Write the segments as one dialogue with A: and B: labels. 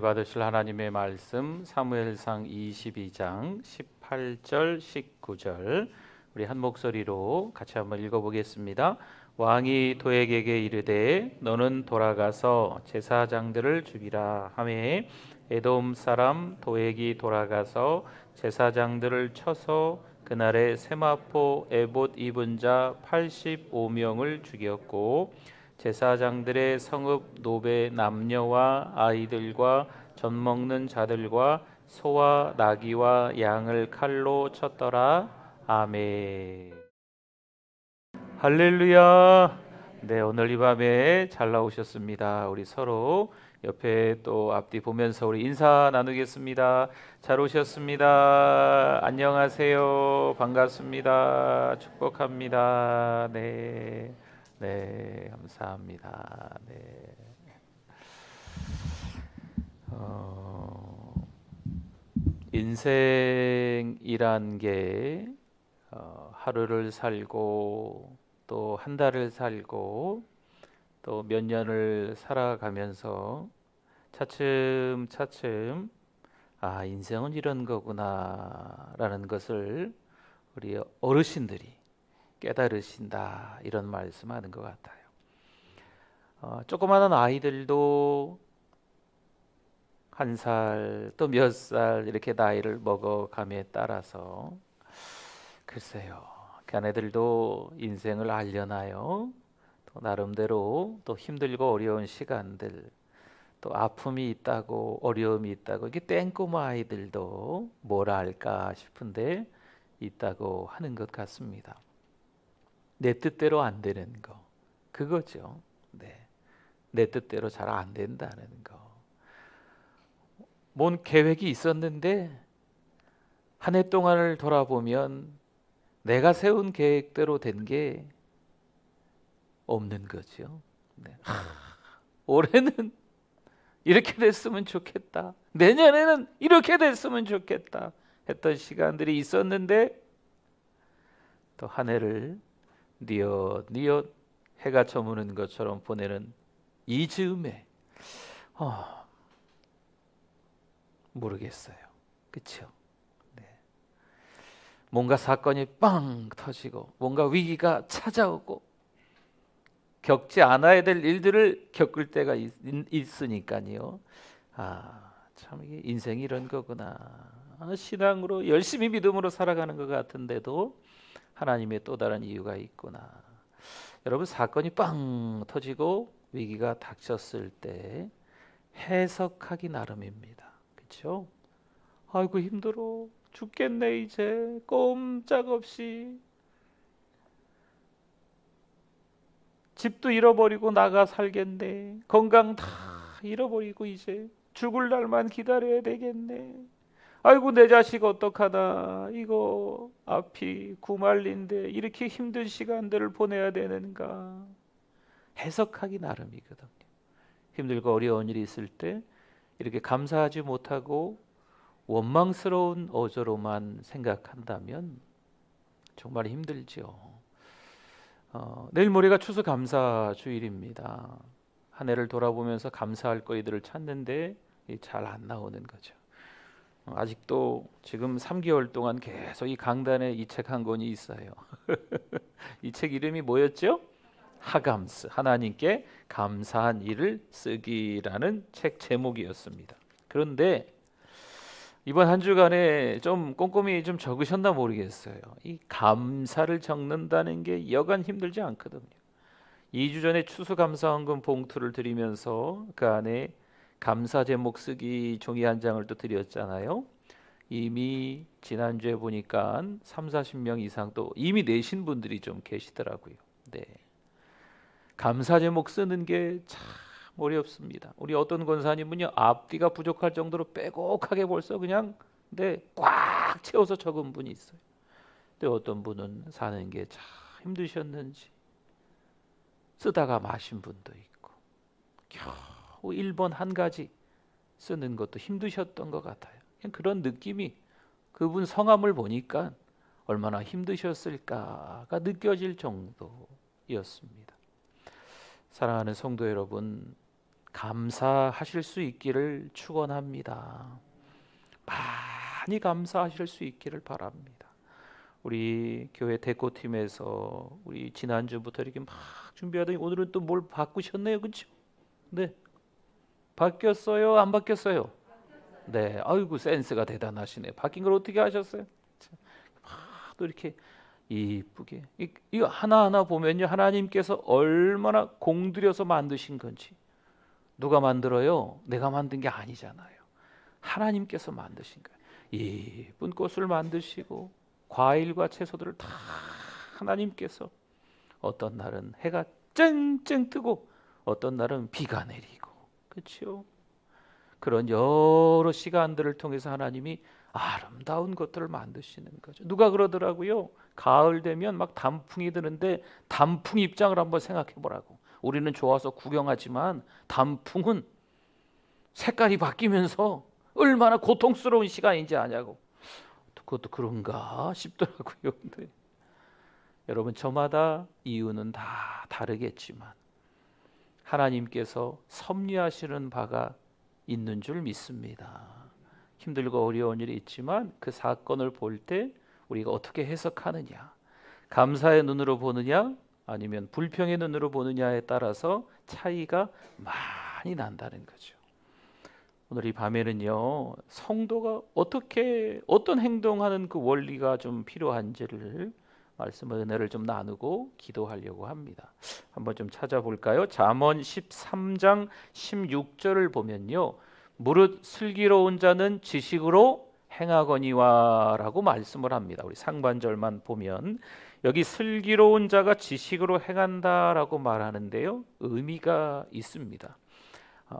A: 받으실 하나님의 말씀 사무엘상 22장 18절 19절 우리 한 목소리로 같이 한번 읽어보겠습니다. 왕이 도액에게 이르되 너는 돌아가서 제사장들을 죽이라 하매 에돔 사람 도액이 돌아가서 제사장들을 쳐서 그날에 세마포 에봇 입은 자 85명을 죽였고 제사장들의 성읍 노베 남녀와 아이들과 젖 먹는 자들과 소와 나귀와 양을 칼로 쳤더라. 아멘. 할렐루야. 네, 오늘 이 밤에 잘 나오셨습니다. 우리 서로 옆에 또 앞뒤 보면서 우리 인사 나누겠습니다. 잘 오셨습니다. 안녕하세요. 반갑습니다. 축복합니다. 네. 네, 감사합니다. 네. 인생이란 게 하루를 살고 또 한 달을 살고 또 몇 년을 살아가면서 차츰차츰 인생은 이런 거구나라는 것을 우리 어르신들이 깨달으신다 이런 말씀하는 것 같아요. 조그마한 아이들도 한 살 또 몇 살 이렇게 나이를 먹어감에 따라서 글쎄요, 그 아내들도 인생을 알려나요? 또 나름대로 또 힘들고 어려운 시간들, 또 아픔이 있다고 어려움이 있다고 이게 땡꼬마 아이들도 뭐라 할까 싶은데 있다고 하는 것 같습니다. 내 뜻대로 안 되는 거, 그거죠. 네, 내 뜻대로 잘 안 된다는 거. 뭔 계획이 있었는데 한 해 동안을 돌아보면 내가 세운 계획대로 된 게 없는 거죠. 네. 올해는 이렇게 됐으면 좋겠다. 내년에는 이렇게 됐으면 좋겠다. 했던 시간들이 있었는데 또 한 해를 뉘엿 해가 저무는 것처럼 보내는 이 즈음에 모르겠어요. 그렇죠? 네. 뭔가 사건이 빵 터지고 뭔가 위기가 찾아오고 겪지 않아야 될 일들을 겪을 때가 있으니까요. 참 이게 인생이 이런 거구나. 신앙으로 열심히 믿음으로 살아가는 것 같은데도 하나님의 또 다른 이유가 있구나. 여러분, 사건이 빵 터지고 위기가 닥쳤을 때 해석하기 나름입니다. 그렇죠? 아이고 힘들어 죽겠네 이제 꼼짝없이 집도 잃어버리고 나가 살겠네. 건강 다 잃어버리고 이제 죽을 날만 기다려야 되겠네. 아이고 내 자식 어떡하나. 이거 앞이 구말린데 이렇게 힘든 시간들을 보내야 되는가. 해석하기 나름이거든요. 힘들고 어려운 일이 있을 때 이렇게 감사하지 못하고 원망스러운 어조로만 생각한다면 정말 힘들죠. 내일 모레가 추수감사주일입니다. 한 해를 돌아보면서 감사할 거이들을 찾는데 잘 안 나오는 거죠. 아직도 지금 3개월 동안 계속 이 강단에 이 책 한 권이 있어요. 이 책 이름이 뭐였죠? 하감스, 하나님께 감사한 일을 쓰기라는 책 제목이었습니다. 그런데 이번 한 주간에 좀 꼼꼼히 좀 적으셨나 모르겠어요. 이 감사를 적는다는 게 여간 힘들지 않거든요. 2주 전에 추수감사헌금 봉투를 드리면서 그 안에 감사 제목 쓰기 종이 한 장을 또 드렸잖아요. 이미 지난주에 보니까 30-40명 이상 또 이미 내신 분들이 좀 계시더라고요. 네. 감사 제목 쓰는 게 참 어렵습니다. 우리 어떤 권사님은요, 앞뒤가 부족할 정도로 빼곡하게 벌써 그냥 꽉 채워서 적은 분이 있어요. 또 어떤 분은 사는 게 참 힘드셨는지 쓰다가 마신 분도 있고 겨우 1번 한 가지 쓰는 것도 힘드셨던 것 같아요. 그냥 그런 느낌이 그분 성함을 보니까 얼마나 힘드셨을까가 느껴질 정도였습니다. 사랑하는 성도 여러분, 감사하실 수 있기를 축원합니다. 많이 감사하실 수 있기를 바랍니다. 우리 교회 데코팀에서 우리 지난주부터 이렇게 막 준비하더니 오늘은 또 뭘 바꾸셨네요, 그렇죠? 네, 바뀌었어요? 안 바뀌었어요? 네, 아이고 센스가 대단하시네. 바뀐 걸 어떻게 하셨어요? 또 이렇게 이쁘게 이거 하나하나 보면요, 하나님께서 얼마나 공들여서 만드신 건지. 누가 만들어요? 내가 만든 게 아니잖아요. 하나님께서 만드신 거예요. 이쁜 꽃을 만드시고 과일과 채소들을 다 하나님께서, 어떤 날은 해가 쨍쨍 뜨고 어떤 날은 비가 내리고, 그렇죠? 그런 여러 시간들을 통해서 하나님이 아름다운 것들을 만드시는 거죠. 누가 그러더라고요. 가을 되면 막 단풍이 드는데 단풍 입장을 한번 생각해 보라고. 우리는 좋아서 구경하지만 단풍은 색깔이 바뀌면서 얼마나 고통스러운 시간인지 아냐고. 그것도 그런가 싶더라고요. 네. 여러분, 저마다 이유는 다 다르겠지만 하나님께서 섭리하시는 바가 있는 줄 믿습니다. 힘들고 어려운 일이 있지만 그 사건을 볼 때 우리가 어떻게 해석하느냐, 감사의 눈으로 보느냐 아니면 불평의 눈으로 보느냐에 따라서 차이가 많이 난다는 거죠. 오늘 이 밤에는요, 성도가 어떻게 어떤 행동하는 그 원리가 좀 필요한지를 말씀의 은혜를 좀 나누고 기도하려고 합니다. 한번 좀 찾아볼까요? 잠언 13장 16절을 보면요, 무릇 슬기로운 자는 지식으로 행하거니와 라고 말씀을 합니다. 우리 상반절만 보면 여기 슬기로운 자가 지식으로 행한다라고 말하는데요, 의미가 있습니다.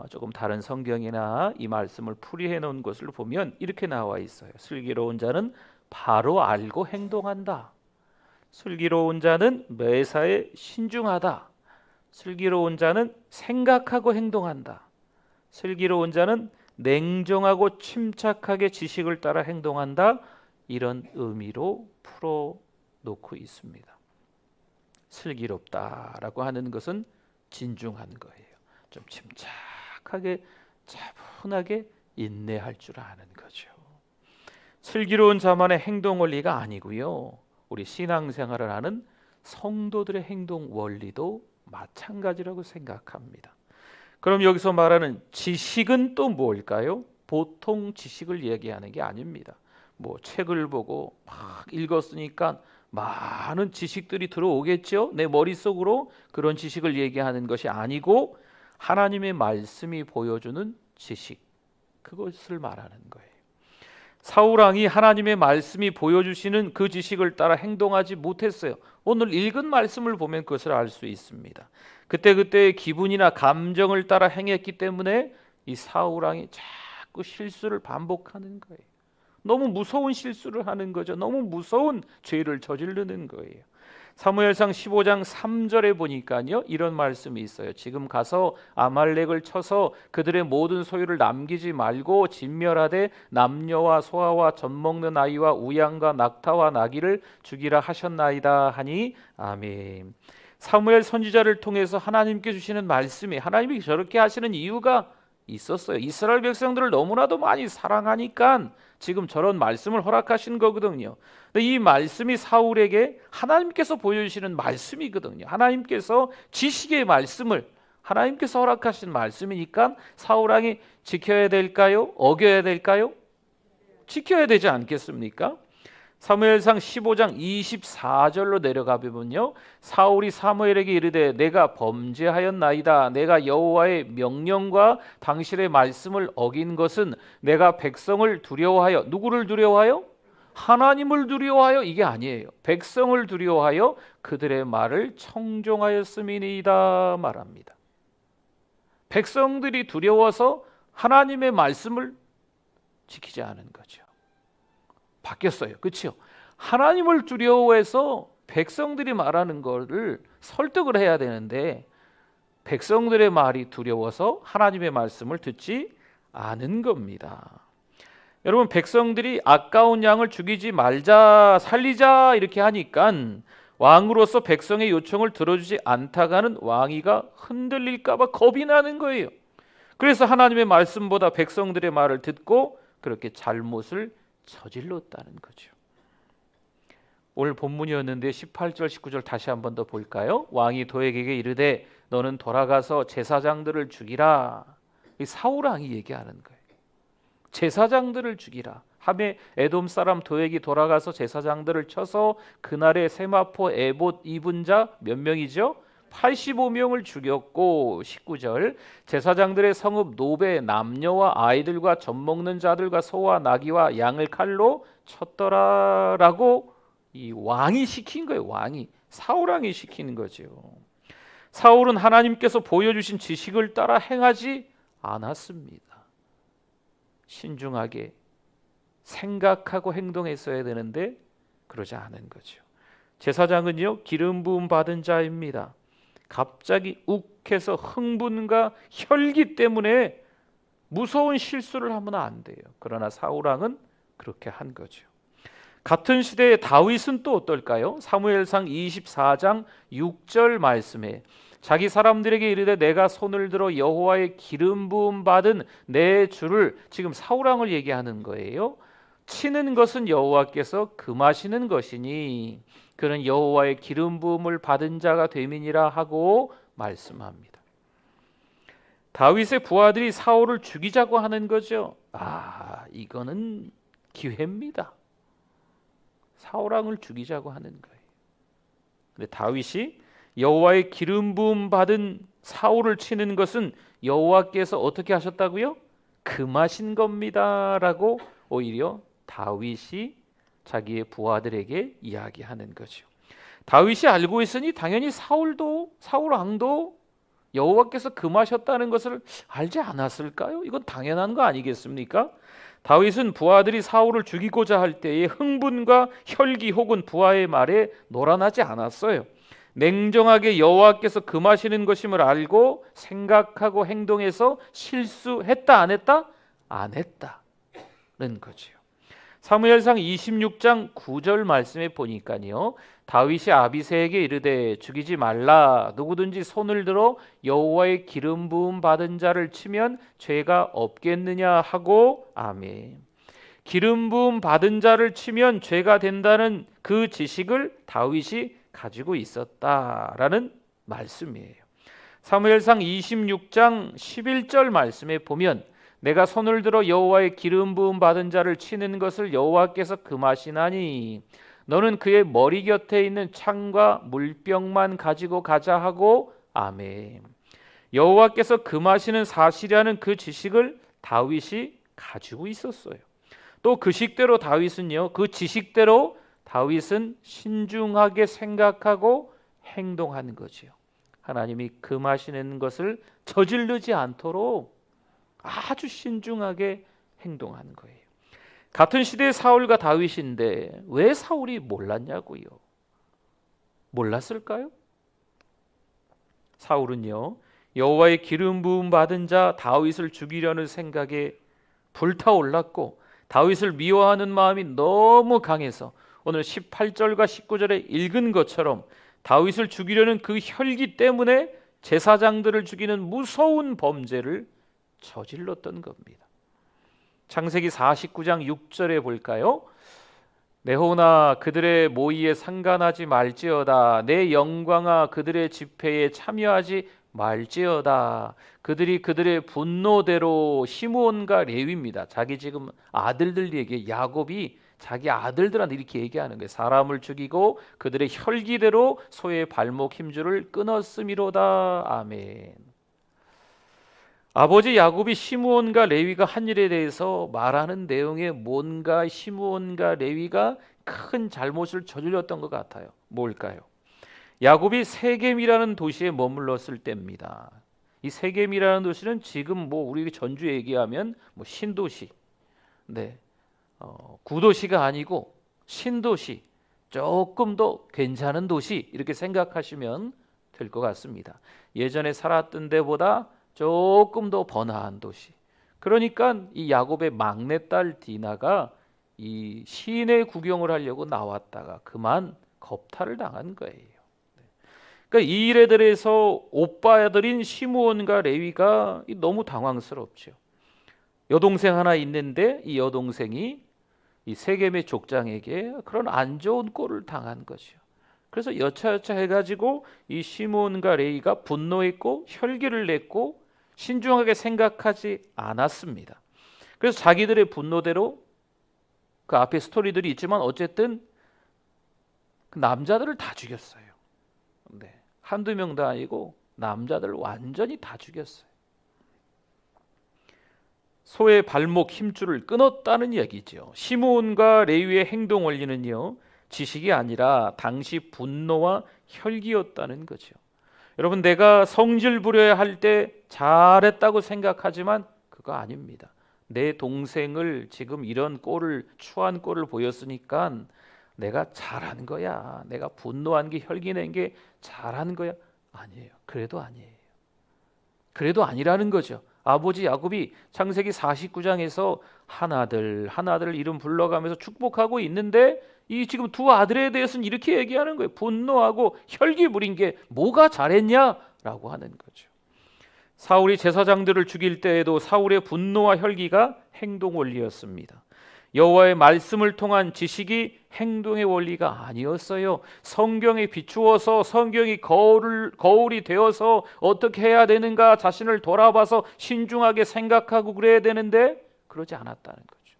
A: 조금 다른 성경이나 이 말씀을 풀이해 놓은 것을 보면 이렇게 나와 있어요. 슬기로운 자는 바로 알고 행동한다. 슬기로운 자는 매사에 신중하다. 슬기로운 자는 생각하고 행동한다. 슬기로운 자는 냉정하고 침착하게 지식을 따라 행동한다. 이런 의미로 풀어놓고 있습니다. 슬기롭다라고 하는 것은 진중한 거예요. 좀 침착하게 차분하게 인내할 줄 아는 거죠. 슬기로운 자만의 행동 원리가 아니고요, 우리 신앙생활을 하는 성도들의 행동 원리도 마찬가지라고 생각합니다. 그럼 여기서 말하는 지식은 또 뭘까요? 보통 지식을 얘기하는 게 아닙니다. 뭐 책을 보고 막 읽었으니까 많은 지식들이 들어오겠죠. 내 머릿속으로 그런 지식을 얘기하는 것이 아니고 하나님의 말씀이 보여주는 지식, 그것을 말하는 거예요. 사울왕이 하나님의 말씀이 보여주시는 그 지식을 따라 행동하지 못했어요. 오늘 읽은 말씀을 보면 그것을 알 수 있습니다. 그때그때의 기분이나 감정을 따라 행했기 때문에 이 사울왕이 자꾸 실수를 반복하는 거예요. 너무 무서운 실수를 하는 거죠. 너무 무서운 죄를 저지르는 거예요. 사무엘상 15장 3절에 보니까요, 이런 말씀이 있어요. 지금 가서 아말렉을 쳐서 그들의 모든 소유를 남기지 말고 진멸하되 남녀와 소아와 젖먹는 아이와 우양과 낙타와 나귀를 죽이라 하셨나이다 하니 아멘. 사무엘 선지자를 통해서 하나님께 주시는 말씀이, 하나님이 저렇게 하시는 이유가 있었어요. 이스라엘 백성들을 너무나도 많이 사랑하니까 지금 저런 말씀을 허락하신 거거든요. 근데 이 말씀이 사울에게 하나님께서 보여주시는 말씀이거든요. 하나님께서 지식의 말씀을, 하나님께서 허락하신 말씀이니까 사울왕이 지켜야 될까요? 어겨야 될까요? 지켜야 되지 않겠습니까? 사무엘상 15장 24절로 내려가 보면요, 사울이 사무엘에게 이르되 내가 범죄하였나이다. 내가 여호와의 명령과 당신의 말씀을 어긴 것은 내가 백성을 두려워하여, 누구를 두려워하여? 하나님을 두려워하여, 이게 아니에요. 백성을 두려워하여 그들의 말을 청종하였음이니이다 말합니다. 백성들이 두려워서 하나님의 말씀을 지키지 않은 거죠. 바뀌었어요. 그렇죠? 하나님을 두려워해서 백성들이 말하는 거를 설득을 해야 되는데 백성들의 말이 두려워서 하나님의 말씀을 듣지 않은 겁니다. 여러분, 백성들이 아까운 양을 죽이지 말자, 살리자 이렇게 하니까 왕으로서 백성의 요청을 들어주지 않다가는 왕위가 흔들릴까 봐 겁이 나는 거예요. 그래서 하나님의 말씀보다 백성들의 말을 듣고 그렇게 잘못을 저질렀다는 거죠. 오늘 본문이었는데 18절 19절 다시 한 번 더 볼까요? 왕이 도액에게 이르되 너는 돌아가서 제사장들을 죽이라. 이 사울 왕이 얘기하는 거예요. 제사장들을 죽이라. 하매 에돔 사람 도액이 돌아가서 제사장들을 쳐서 그날에 세마포 에봇 입은 자 몇 명이죠? 85명을 죽였고 19절 제사장들의 성읍 노베 남녀와 아이들과 젖먹는 자들과 소와 나귀와 양을 칼로 쳤더라라고 이 왕이 시킨 거예요. 왕이 사울 왕이 시키는 거죠. 사울은 하나님께서 보여주신 지식을 따라 행하지 않았습니다. 신중하게 생각하고 행동했어야 되는데 그러지 않은 거죠. 제사장은요 기름 부음 받은 자입니다. 갑자기 욱해서 흥분과 혈기 때문에 무서운 실수를 하면 안 돼요. 그러나 사울 왕은 그렇게 한 거죠. 같은 시대의 다윗은 또 어떨까요? 사무엘상 24장 6절 말씀에 자기 사람들에게 이르되 내가 손을 들어 여호와의 기름 부음 받은 내 주를, 지금 사울 왕을 얘기하는 거예요. 치는 것은 여호와께서 금하시는 것이니 그는 여호와의 기름 부음을 받은 자가 됨이니라 하고 말씀합니다. 다윗의 부하들이 사울을 죽이자고 하는 거죠. 이거는 기회입니다. 사울 왕을 죽이자고 하는 거예요. 근데 다윗이 여호와의 기름 부음 받은 사울을 치는 것은 여호와께서 어떻게 하셨다고요? 금하신 겁니다라고 오히려 다윗이 자기의 부하들에게 이야기하는 거죠. 다윗이 알고 있으니 당연히 사울 왕도 여호와께서 금하셨다는 것을 알지 않았을까요? 이건 당연한 거 아니겠습니까? 다윗은 부하들이 사울을 죽이고자 할 때에 흥분과 혈기 혹은 부하의 말에 놀아나지 않았어요. 냉정하게 여호와께서 금하시는 것임을 알고 생각하고 행동해서 실수했다 안 했다? 안 했다는 거죠. 사무엘상 26장 9절 말씀에 보니까요, 다윗이 아비새에게 이르되 죽이지 말라. 누구든지 손을 들어 여호와의 기름 부음 받은 자를 치면 죄가 없겠느냐 하고. 아멘. 기름 부음 받은 자를 치면 죄가 된다는 그 지식을 다윗이 가지고 있었다라는 말씀이에요. 사무엘상 26장 11절 말씀에 보면 내가 손을 들어 여호와의 기름 부음 받은 자를 치는 것을 여호와께서 금하시나니 너는 그의 머리 곁에 있는 창과 물병만 가지고 가자 하고. 아멘. 여호와께서 금하시는 사실이라는 그 지식을 다윗이 가지고 있었어요. 또 그 식대로 다윗은요, 그 지식대로 다윗은 신중하게 생각하고 행동하는 거죠. 하나님이 금하시는 것을 저지르지 않도록 아주 신중하게 행동하는 거예요. 같은 시대의 사울과 다윗인데 왜 사울이 몰랐냐고요? 몰랐을까요? 사울은요, 여호와의 기름 부음 받은 자 다윗을 죽이려는 생각에 불타올랐고 다윗을 미워하는 마음이 너무 강해서 오늘 18절과 19절에 읽은 것처럼 다윗을 죽이려는 그 혈기 때문에 제사장들을 죽이는 무서운 범죄를 저질렀던 겁니다. 창세기 49장 6절에 볼까요? 내호나 그들의 모의에 상관하지 말지어다. 내 영광아 그들의 집회에 참여하지 말지어다. 그들이 그들의 분노대로 시므온과 레위입니다. 자기 지금 아들들에게 야곱이 자기 아들들한테 이렇게 얘기하는 거예요. 사람을 죽이고 그들의 혈기대로 소의 발목 힘줄을 끊었음이로다. 아멘. 아버지 야곱이 시므온과 레위가 한 일에 대해서 말하는 내용에 뭔가 시므온과 레위가 큰 잘못을 저질렀던 것 같아요. 뭘까요? 야곱이 세겜이라는 도시에 머물렀을 때입니다. 이 세겜이라는 도시는 지금 우리 전주 얘기하면 신도시, 구도시가 아니고 신도시, 조금 더 괜찮은 도시 이렇게 생각하시면 될 것 같습니다. 예전에 살았던 데보다 조금 더 번화한 도시. 그러니까 이 야곱의 막내딸 디나가 이 시내 구경을 하려고 나왔다가 그만 겁탈을 당한 거예요. 그러니까 이 일에 대해서 오빠들인 시므온과 레위가 너무 당황스럽죠. 여동생 하나 있는데 이 여동생이 이 세겜의 족장에게 그런 안 좋은 꼴을 당한 거죠. 그래서 여차여차 해가지고 이 시므온과 레위가 분노했고 혈기를 냈고 신중하게 생각하지 않았습니다. 그래서 자기들의 분노대로 그 앞에 스토리들이 있지만 어쨌든 그 남자들을 다 죽였어요. 네. 한두 명도 아니고 남자들 완전히 다 죽였어요. 소의 발목 힘줄을 끊었다는 얘기죠. 시므온과 레위의 행동 원리는요, 지식이 아니라 당시 분노와 혈기였다는 거죠. 여러분, 내가 성질 부려야 할 때 잘했다고 생각하지만 그거 아닙니다. 내 동생을 지금 이런 꼴을 추한 꼴을 보였으니까 내가 잘한 거야. 내가 분노한 게 혈기 낸 게 잘한 거야. 아니에요. 그래도 아니에요. 그래도 아니라는 거죠. 아버지 야곱이 창세기 49장에서 하나들 이름 불러가면서 축복하고 있는데 이 지금 두 아들에 대해서는 이렇게 얘기하는 거예요. 분노하고 혈기 부린 게 뭐가 잘했냐라고 하는 거죠. 사울이 제사장들을 죽일 때에도 사울의 분노와 혈기가 행동 원리였습니다. 여호와의 말씀을 통한 지식이 행동의 원리가 아니었어요. 성경에 비추어서 성경이 거울이 되어서 어떻게 해야 되는가 자신을 돌아봐서 신중하게 생각하고 그래야 되는데 그러지 않았다는 거죠.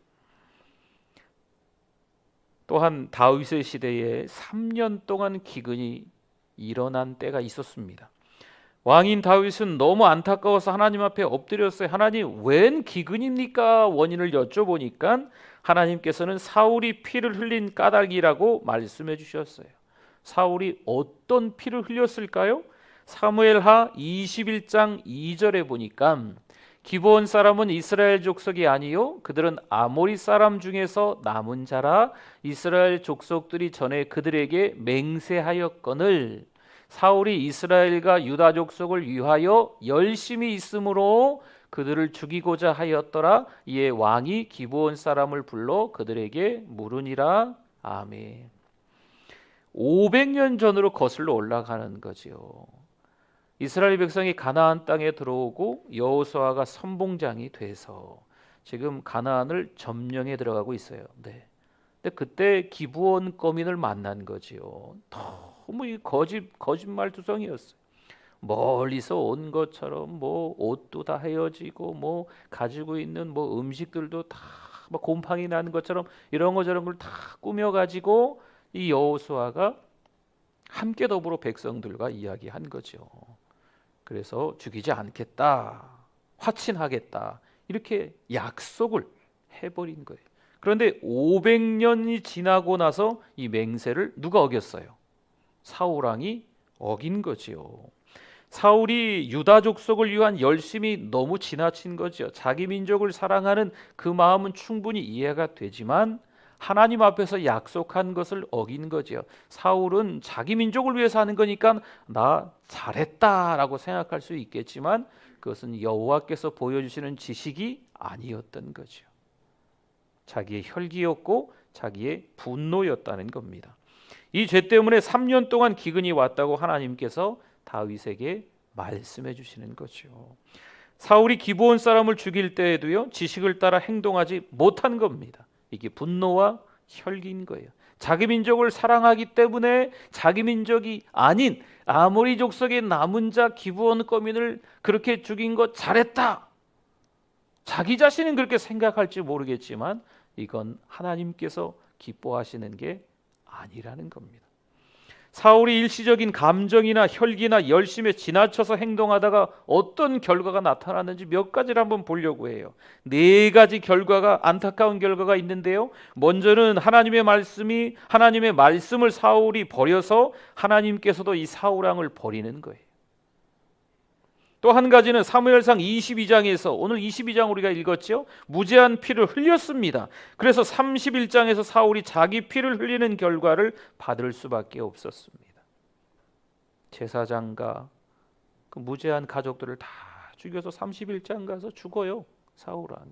A: 또한 다윗의 시대에 3년 동안 기근이 일어난 때가 있었습니다. 왕인 다윗은 너무 안타까워서 하나님 앞에 엎드렸어요. 하나님, 웬 기근입니까? 원인을 여쭤보니까 하나님께서는 사울이 피를 흘린 까닭이라고 말씀해 주셨어요. 사울이 어떤 피를 흘렸을까요? 사무엘하 21장 2절에 보니까 기브온 사람은 이스라엘 족속이 아니요 그들은 아모리 사람 중에서 남은 자라 이스라엘 족속들이 전에 그들에게 맹세하였거늘 사울이 이스라엘과 유다 족속을 위하여 열심히 있으므로 그들을 죽이고자 하였더라. 이에 왕이 기브온 사람을 불러 그들에게 물으니라. 아멘. 500년 전으로 거슬러 올라가는 거지요. 이스라엘 백성이 가나안 땅에 들어오고 여호수아가 선봉장이 돼서 지금 가나안을 점령해 들어가고 있어요. 네. 근데 그때 기브온 거민을 만난 거지요. 너무 거짓말투성이었어요. 멀리서 온 것처럼 뭐 옷도 다 헤어지고 뭐 가지고 있는 뭐 음식들도 다 막 곰팡이 나는 것처럼 이런 거 저런 걸 다 꾸며 가지고 이 여호수아가 함께 더불어 백성들과 이야기한 거죠. 그래서 죽이지 않겠다, 화친하겠다 이렇게 약속을 해버린 거예요. 그런데 500년이 지나고 나서 이 맹세를 누가 어겼어요? 사울 왕이 어긴 거지요. 사울이 유다 족속을 위한 열심이 너무 지나친 거죠. 자기 민족을 사랑하는 그 마음은 충분히 이해가 되지만 하나님 앞에서 약속한 것을 어긴 거죠. 사울은 자기 민족을 위해서 하는 거니까 나 잘했다라고 생각할 수 있겠지만 그것은 여호와께서 보여주시는 지식이 아니었던 거죠. 자기의 혈기였고 자기의 분노였다는 겁니다. 이 죄 때문에 3년 동안 기근이 왔다고 하나님께서 다윗에게 말씀해 주시는 거죠. 사울이 기브온 사람을 죽일 때에도요 지식을 따라 행동하지 못한 겁니다. 이게 분노와 혈기인 거예요. 자기 민족을 사랑하기 때문에 자기 민족이 아닌 아모리 족속의 남은 자 기브온 거민을 그렇게 죽인 거 잘했다. 자기 자신은 그렇게 생각할지 모르겠지만 이건 하나님께서 기뻐하시는 게 아니라는 겁니다. 사울이 일시적인 감정이나 혈기나 열심에 지나쳐서 행동하다가 어떤 결과가 나타났는지 몇 가지를 한번 보려고 해요. 4가지 결과가 안타까운 결과가 있는데요. 먼저는 하나님의 말씀을 사울이 버려서 하나님께서도 이 사울 왕을 버리는 거예요. 또 한 가지는 사무엘상 22장에서 오늘 22장 우리가 읽었죠. 무죄한 피를 흘렸습니다. 그래서 31장에서 사울이 자기 피를 흘리는 결과를 받을 수밖에 없었습니다. 제사장과 그 무죄한 가족들을 다 죽여서 31장 가서 죽어요. 사울 왕이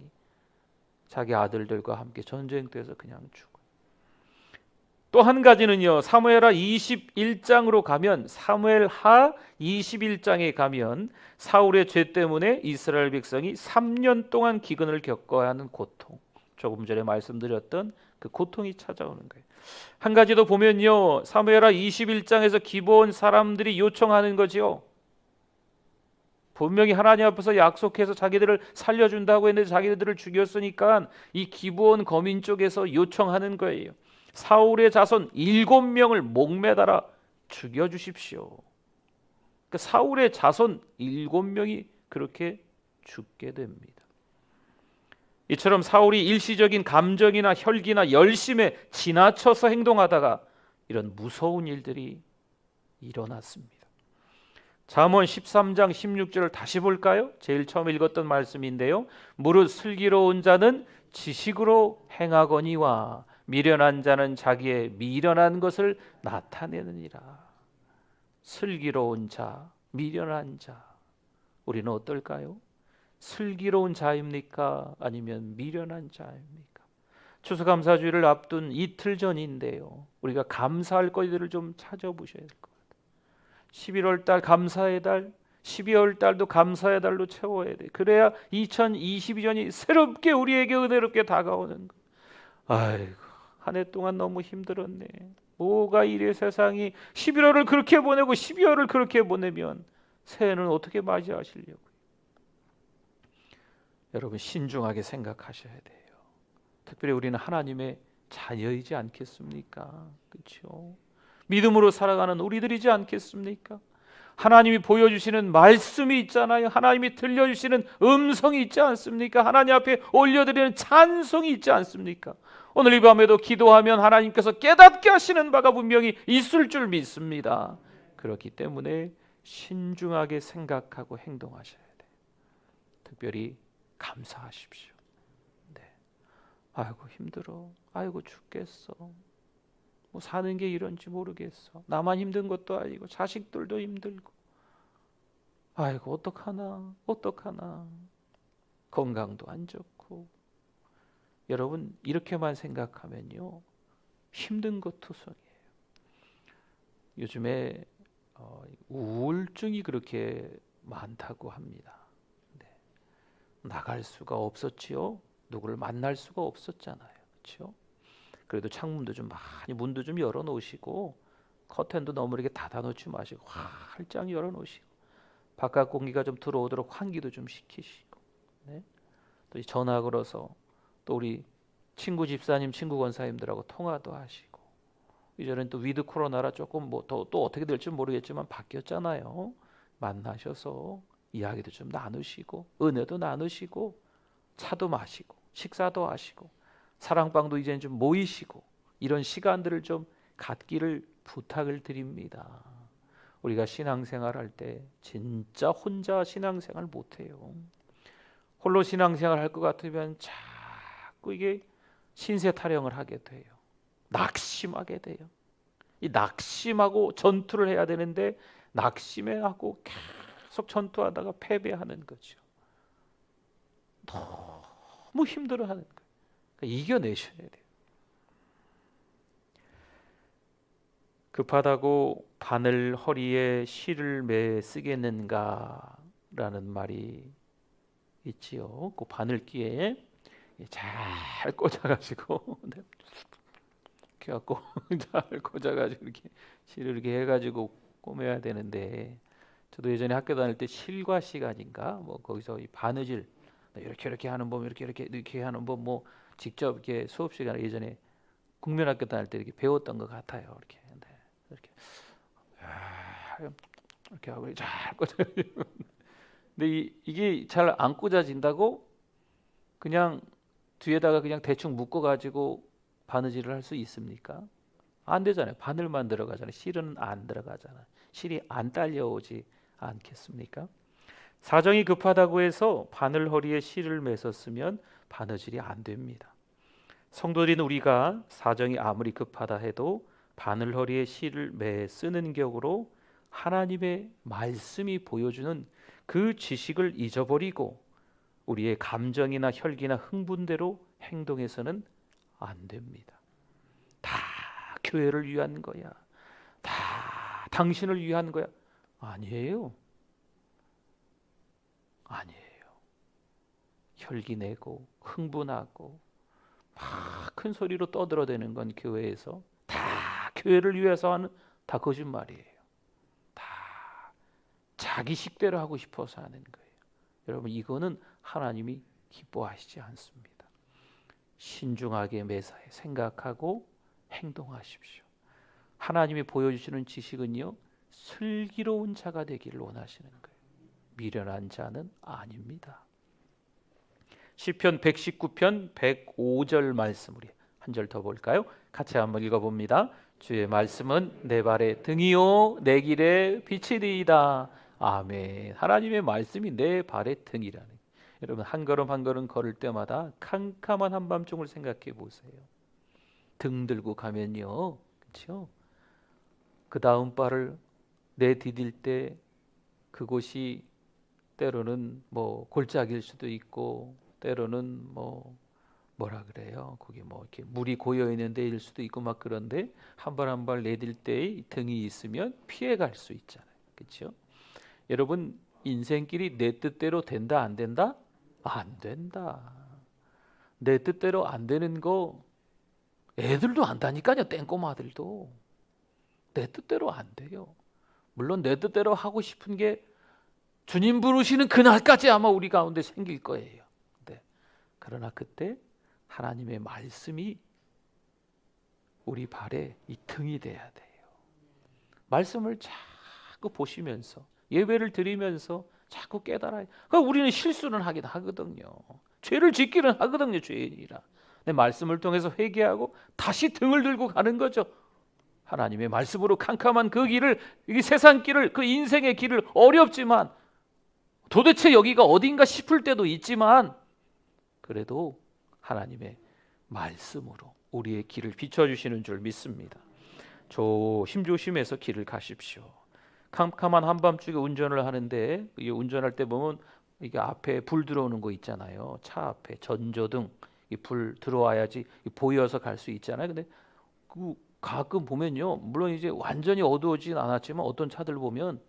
A: 자기 아들들과 함께 전쟁터에서 그냥 죽어요. 또 한 가지는요, 사무엘하 21장으로 가면, 사무엘하 21장에 가면 사울의 죄 때문에 이스라엘 백성이 3년 동안 기근을 겪어야 하는 고통, 조금 전에 말씀드렸던 그 고통이 찾아오는 거예요. 한 가지 더 보면요, 사무엘하 21장에서 기브온 사람들이 요청하는 거지요. 분명히 하나님 앞에서 약속해서 자기들을 살려준다고 했는데 자기들을 죽였으니까 이 기브온 거민 쪽에서 요청하는 거예요. 사울의 자손 7명을 목매달아 죽여주십시오. 그러니까 사울의 자손 7명이 그렇게 죽게 됩니다. 이처럼 사울이 일시적인 감정이나 혈기나 열심에 지나쳐서 행동하다가 이런 무서운 일들이 일어났습니다. 잠언 13장 16절을 다시 볼까요? 제일 처음 읽었던 말씀인데요. 무릇 슬기로운 자는 지식으로 행하거니와 미련한 자는 자기의 미련한 것을 나타내느니라. 슬기로운 자, 미련한 자, 우리는 어떨까요? 슬기로운 자입니까? 아니면 미련한 자입니까? 추수감사주의를 앞둔 이틀 전인데요, 우리가 감사할 것들을 좀 찾아보셔야 될 것 같아요. 11월 달 감사의 달, 12월 달도 감사의 달로 채워야 돼. 그래야 2022년이 새롭게 우리에게 은혜롭게 다가오는 거. 아이고, 한 해 동안 너무 힘들었네. 뭐가 이래 세상이. 11월을 그렇게 보내고 12월을 그렇게 보내면 새해는 어떻게 맞이하시려고요? 여러분, 신중하게 생각하셔야 돼요. 특별히 우리는 하나님의 자녀이지 않겠습니까? 그렇죠? 믿음으로 살아가는 우리들이지 않겠습니까? 하나님이 보여주시는 말씀이 있잖아요. 하나님이 들려주시는 음성이 있지 않습니까? 하나님 앞에 올려드리는 찬송이 있지 않습니까? 오늘 이 밤에도 기도하면 하나님께서 깨닫게 하시는 바가 분명히 있을 줄 믿습니다. 그렇기 때문에 신중하게 생각하고 행동하셔야 돼요. 특별히 감사하십시오. 네. 아이고 힘들어. 아이고 죽겠어. 뭐 사는 게 이런지 모르겠어. 나만 힘든 것도 아니고 자식들도 힘들고. 아이고 어떡하나. 건강도 안 좋고. 여러분 이렇게만 생각하면요, 힘든 것 투성이에요. 요즘에 우울증이 그렇게 많다고 합니다. 네. 나갈 수가 없었지요. 누구를 만날 수가 없었잖아요. 그렇죠? 그래도 창문도 좀 많이, 문도 좀 열어놓으시고 커튼도 너무 이렇게 닫아놓지 마시고 활짝 열어놓으시고 바깥 공기가 좀 들어오도록 환기도 좀 시키시고, 네? 또 전화 걸어서 또 우리 친구 집사님, 친구 권사님들하고 통화도 하시고. 이전엔 또 위드 코로나라 조금 뭐 또 어떻게 될지 모르겠지만 바뀌었잖아요. 만나셔서 이야기도 좀 나누시고 은혜도 나누시고 차도 마시고 식사도 하시고 사랑방도 이제는 좀 모이시고 이런 시간들을 좀 갖기를 부탁을 드립니다. 우리가 신앙생활 할 때 진짜 혼자 신앙생활 못해요. 홀로 신앙생활 할 것 같으면 자꾸 이게 신세 타령을 하게 돼요. 낙심하게 돼요. 이 낙심하고 전투를 해야 되는데 낙심해하고 계속 전투하다가 패배하는 거죠. 너무 힘들어하는 거예요. 그러니까 이겨내셔야 돼요. 급하다고 바늘 허리에 실을 매 쓰겠는가라는 말이 있지요. 그 바늘귀에 잘 꽂아가지고 이렇게 갖고 잘 꽂아가지고 이렇게 실을 이렇게 해가지고 꼬매야 되는데, 저도 예전에 학교 다닐 때 실과 시간인가 뭐 거기서 이 바느질 이렇게 하는 법, 이렇게 하는 법 뭐 직접 이렇게 수업 시간에 예전에 국민학교 다닐 때 이렇게 배웠던 것 같아요. 이렇게 하고 잘 꽂아. 근데 이게 잘 안 꽂아진다고 그냥 뒤에다가 그냥 대충 묶어가지고 바느질을 할 수 있습니까? 안 되잖아요. 바늘만 들어가잖아요. 실은 안 들어가잖아요. 실이 안 딸려오지 않겠습니까? 사정이 급하다고 해서 바늘 허리에 실을 매었으면 바느질이 안 됩니다. 성도들인 우리가 사정이 아무리 급하다 해도 바늘 허리에 실을 매 쓰는 격으로 하나님의 말씀이 보여주는 그 지식을 잊어버리고 우리의 감정이나 혈기나 흥분대로 행동해서는 안 됩니다. 다 교회를 위한 거야. 다 당신을 위한 거야. 아니에요. 아니에요. 혈기내고 흥분하고 막 큰 소리로 떠들어대는 건 교회에서 다 교회를 위해서 하는 다 거짓말이에요. 다 자기 식대로 하고 싶어서 하는 거예요. 여러분, 이거는 하나님이 기뻐하시지 않습니다. 신중하게 매사에 생각하고 행동하십시오. 하나님이 보여주시는 지식은요, 슬기로운 자가 되기를 원하시는 거예요. 미련한 자는 아닙니다. 시편 119편 105절 말씀, 우리 한 절 더 볼까요? 같이 한번 읽어봅니다. 주의 말씀은 내 발의 등이요 내 길의 빛이리이다. 아멘. 하나님의 말씀이 내 발의 등이라는. 여러분, 한 걸음 한 걸음 걸을 때마다 캄캄한 한밤중을 생각해 보세요. 등 들고 가면요, 그렇죠? 그 다음 발을 내디딜 때 그곳이 때로는 뭐 골짜기일 수도 있고, 때로는 뭐라 그래요? 거기 뭐 이렇게 물이 고여 있는 데일 수도 있고 막. 그런데 한 발 한 발 내딜 때 등이 있으면 피해 갈 수 있잖아요. 그렇죠? 여러분, 인생길이 내 뜻대로 된다 안 된다? 안 된다. 내 뜻대로 안 되는 거 애들도 안다니까요. 땡꼬마들도 내 뜻대로 안 돼요. 물론 내 뜻대로 하고 싶은 게 주님 부르시는 그날까지 아마 우리 가운데 생길 거예요. 네. 그러나 그때 하나님의 말씀이 우리 발에 이 등이 돼야 돼요. 말씀을 자꾸 보시면서 예배를 드리면서 자꾸 깨달아요. 그러니까 우리는 실수는 하긴 하거든요. 죄를 짓기는 하거든요. 죄인이라. 내 말씀을 통해서 회개하고 다시 등을 들고 가는 거죠. 하나님의 말씀으로 캄캄한 그 길을, 이 세상 길을, 그 인생의 길을, 어렵지만 도대체 여기가 어딘가 싶을 때도 있지만 그래도 하나님의 말씀으로 우리의 길을 비춰주시는 줄 믿습니다. 조심조심해서 길을 가십시오. 캄캄한 한밤중에 운전을 하는데, 이 운전할 때 보면 이게 앞에 불 들어오는 거 있잖아요. 차 앞에 전조등, 이 불 들어와야지 보여서 갈 수 있잖아요. 근데 그 가끔 보면요, 물론 이제 완전히 어두워지진 않았지만 어떤 차들 보면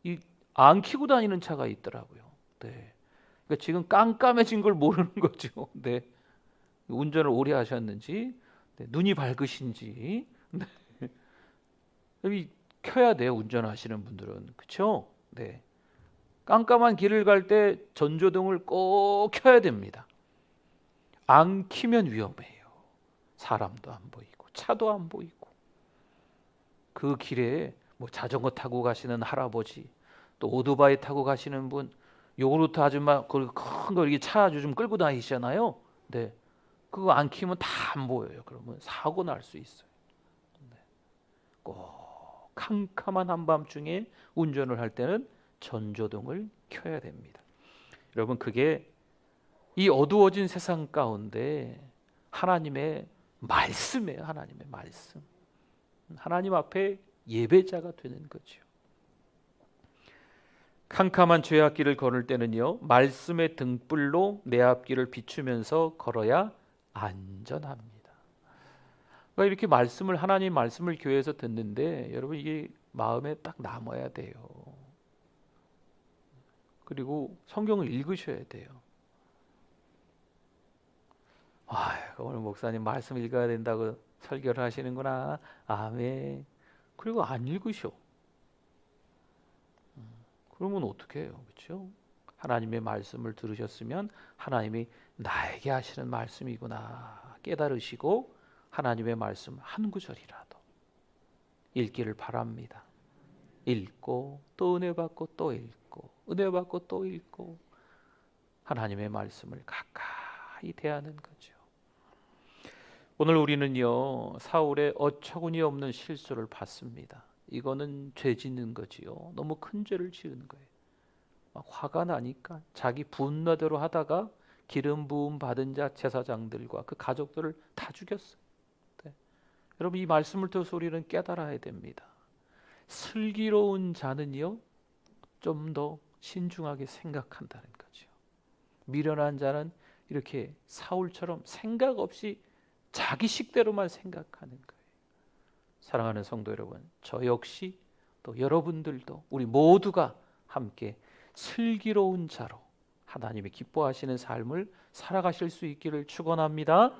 A: 이 안 켜고 다니는 차가 있더라고요. 네. 그러니까 지금 깜깜해진 걸 모르는 거죠. 네. 운전을 오래 하셨는지, 네. 눈이 밝으신지, 네. 여기 켜야 돼요. 운전하시는 분들은. 그렇죠? 네. 깜깜한 길을 갈 때 전조등을 꼭 켜야 됩니다. 안 켜면 위험해요. 사람도 안 보이고 차도 안 보이고. 그 길에 뭐 자전거 타고 가시는 할아버지, 또 오토바이 타고 가시는 분, 요구르트 아줌마 큰 거 이렇게 차 요즘 끌고 다니시잖아요. 네. 그거 안 켜면 다 안 보여요. 그러면 사고 날 수 있어요. 네. 꼭 캄캄한 한밤중에 운전을 할 때는 전조등을 켜야 됩니다. 여러분, 그게 이 어두워진 세상 가운데 하나님의 말씀이에요. 하나님의 말씀. 하나님 앞에 예배자가 되는 거죠. 캄캄한 죄악길을 걸을 때는요, 말씀의 등불로 내 앞길을 비추면서 걸어야 안전합니다. 그러니까 이렇게 말씀을, 하나님 말씀을 교회에서 듣는데 여러분, 이게 마음에 딱 남아야 돼요. 그리고 성경을 읽으셔야 돼요. 오늘 목사님 말씀 읽어야 된다고 설교를 하시는구나. 아멘. 그리고 안 읽으셔. 그러면 어떻게 해요? 그렇죠? 하나님의 말씀을 들으셨으면 하나님이 나에게 하시는 말씀이구나 깨달으시고 하나님의 말씀 한 구절이라도 읽기를 바랍니다. 읽고 또 은혜 받고 또 읽고 은혜 받고 또 읽고 하나님의 말씀을 가까이 대하는 거죠. 오늘 우리는요, 사울의 어처구니 없는 실수를 봤습니다. 이거는 죄 짓는 거지요. 너무 큰 죄를 지은 거예요. 막 화가 나니까 자기 분노대로 하다가 기름 부음 받은 자 제사장들과 그 가족들을 다 죽였어요. 네. 여러분, 이 말씀을 들어서 우리는 깨달아야 됩니다. 슬기로운 자는요, 좀 더 신중하게 생각한다는 거죠. 미련한 자는 이렇게 사울처럼 생각 없이 자기 식대로만 생각하는 거예요. 사랑하는 성도 여러분, 저 역시 또 여러분들도 우리 모두가 함께 슬기로운 자로 하나님이 기뻐하시는 삶을 살아가실 수 있기를 축원합니다.